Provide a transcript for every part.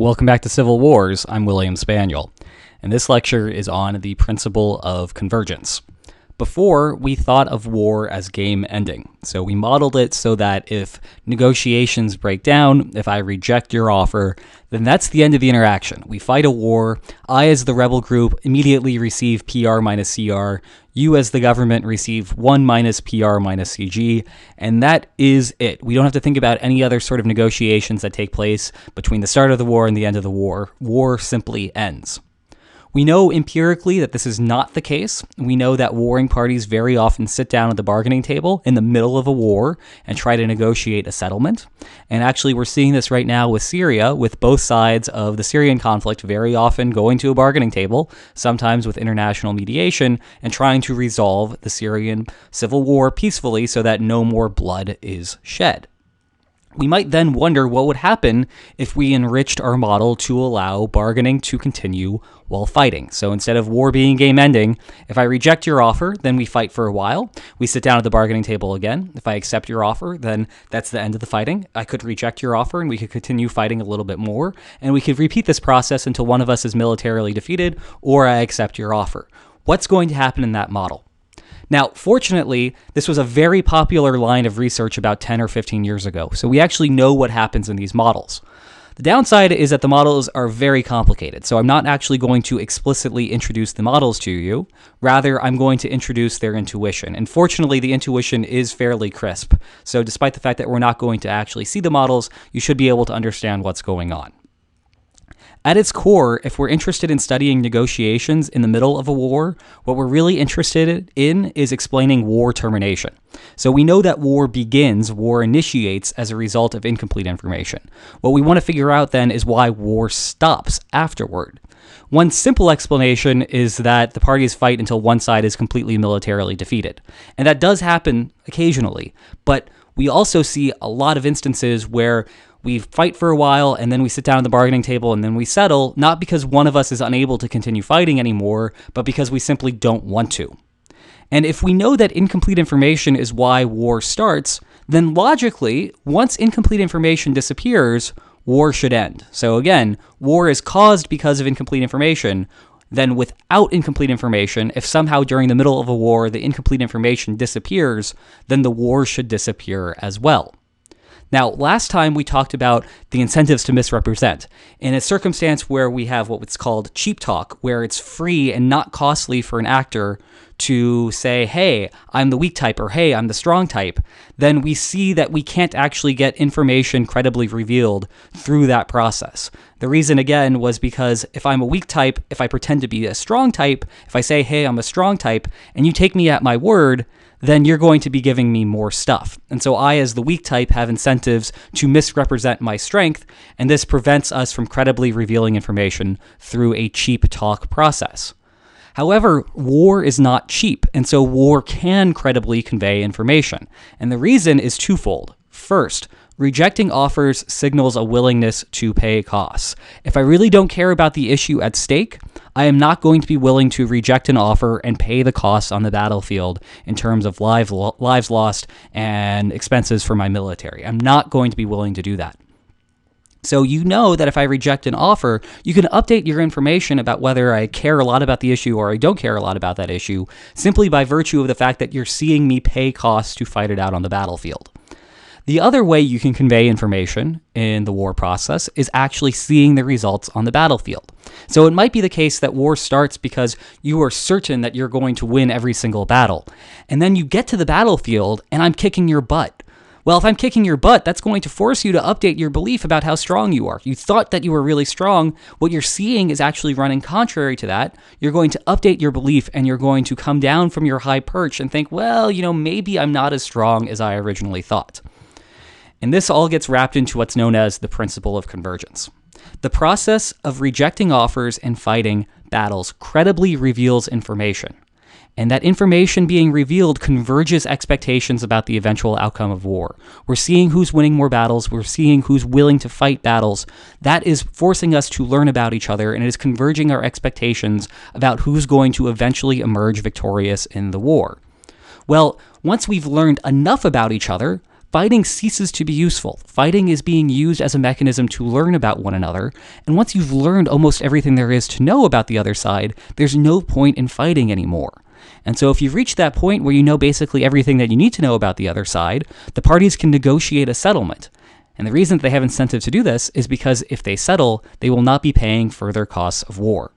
Welcome back to Civil Wars. I'm William Spaniel, and this lecture is on the principle of convergence. Before, we thought of war as game ending. So we modeled it so that if negotiations break down, if I reject your offer, then that's the end of the interaction. We fight a war. I, as the rebel group, immediately receive PR minus CR. You, as the government, receive 1 minus PR minus CG. And that is it. We don't have to think about any other sort of negotiations that take place between the start of the war and the end of the war. War simply ends. We know empirically that this is not the case. We know that warring parties very often sit down at the bargaining table in the middle of a war and try to negotiate a settlement. And actually, we're seeing this right now with Syria, with both sides of the Syrian conflict very often going to a bargaining table, sometimes with international mediation, and trying to resolve the Syrian civil war peacefully so that no more blood is shed. We might then wonder what would happen if we enriched our model to allow bargaining to continue while fighting. So instead of war being game ending, if I reject your offer, then we fight for a while. We sit down at the bargaining table again. If I accept your offer, then that's the end of the fighting. I could reject your offer and we could continue fighting a little bit more. And we could repeat this process until one of us is militarily defeated or I accept your offer. What's going to happen in that model? Now, fortunately, this was a very popular line of research about 10 or 15 years ago, so we actually know what happens in these models. The downside is that the models are very complicated, so I'm not actually going to explicitly introduce the models to you. Rather, I'm going to introduce their intuition, and fortunately, the intuition is fairly crisp. So despite the fact that we're not going to actually see the models, you should be able to understand what's going on. At its core, if we're interested in studying negotiations in the middle of a war, what we're really interested in is explaining war termination. So we know that war begins, war initiates as a result of incomplete information. What we want to figure out then is why war stops afterward. One simple explanation is that the parties fight until one side is completely militarily defeated. And that does happen occasionally, but we also see a lot of instances where we fight for a while, and then we sit down at the bargaining table, and then we settle, not because one of us is unable to continue fighting anymore, but because we simply don't want to. And if we know that incomplete information is why war starts, then logically, once incomplete information disappears, war should end. So again, war is caused because of incomplete information. Then without incomplete information, if somehow during the middle of a war the incomplete information disappears, then the war should disappear as well. Now, last time we talked about the incentives to misrepresent. In a circumstance where we have what's called cheap talk, where it's free and not costly for an actor to say, hey, I'm the weak type, or hey, I'm the strong type, then we see that we can't actually get information credibly revealed through that process. The reason, again, was because if I'm a weak type, if I pretend to be a strong type, if I say, hey, I'm a strong type, and you take me at my word, then you're going to be giving me more stuff. And so I, as the weak type, have incentives to misrepresent my strength, and this prevents us from credibly revealing information through a cheap talk process. However, war is not cheap, and so war can credibly convey information. And the reason is twofold. First, rejecting offers signals a willingness to pay costs. If I really don't care about the issue at stake, I am not going to be willing to reject an offer and pay the costs on the battlefield in terms of lives lost and expenses for my military. I'm not going to be willing to do that. So you know that if I reject an offer, you can update your information about whether I care a lot about the issue or I don't care a lot about that issue, simply by virtue of the fact that you're seeing me pay costs to fight it out on the battlefield. The other way you can convey information in the war process is actually seeing the results on the battlefield. So it might be the case that war starts because you are certain that you're going to win every single battle. And then you get to the battlefield and I'm kicking your butt. Well, if I'm kicking your butt, that's going to force you to update your belief about how strong you are. You thought that you were really strong. What you're seeing is actually running contrary to that. You're going to update your belief and you're going to come down from your high perch and think, well, maybe I'm not as strong as I originally thought. And this all gets wrapped into what's known as the principle of convergence. The process of rejecting offers and fighting battles credibly reveals information. And that information being revealed converges expectations about the eventual outcome of war. We're seeing who's winning more battles. We're seeing who's willing to fight battles. That is forcing us to learn about each other, and it is converging our expectations about who's going to eventually emerge victorious in the war. Well, once we've learned enough about each other, fighting ceases to be useful. Fighting is being used as a mechanism to learn about one another, and once you've learned almost everything there is to know about the other side, there's no point in fighting anymore. And so if you've reached that point where you know basically everything that you need to know about the other side, the parties can negotiate a settlement. And the reason that they have incentive to do this is because if they settle, they will not be paying further costs of war.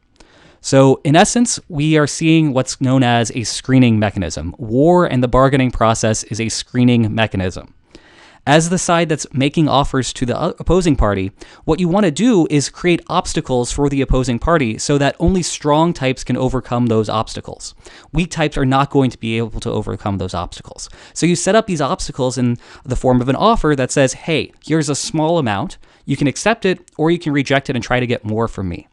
So in essence, we are seeing what's known as a screening mechanism. War and the bargaining process is a screening mechanism. As the side that's making offers to the opposing party, what you want to do is create obstacles for the opposing party so that only strong types can overcome those obstacles. Weak types are not going to be able to overcome those obstacles. So you set up these obstacles in the form of an offer that says, hey, here's a small amount, you can accept it or you can reject it and try to get more from me.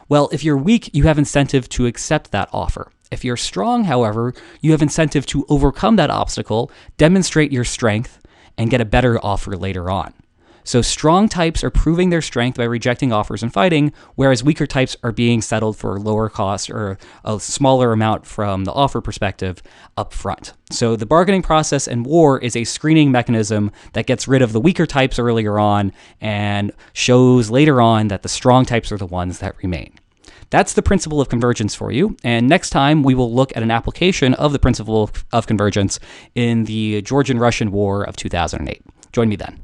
Well, if you're weak, you have incentive to accept that offer. If you're strong, however, you have incentive to overcome that obstacle, demonstrate your strength, and get a better offer later on. So strong types are proving their strength by rejecting offers and fighting, whereas weaker types are being settled for a lower cost or a smaller amount from the offer perspective up front. So the bargaining process in war is a screening mechanism that gets rid of the weaker types earlier on and shows later on that the strong types are the ones that remain. That's the principle of convergence for you. And next time we will look at an application of the principle of convergence in the Georgian-Russian War of 2008. Join me then.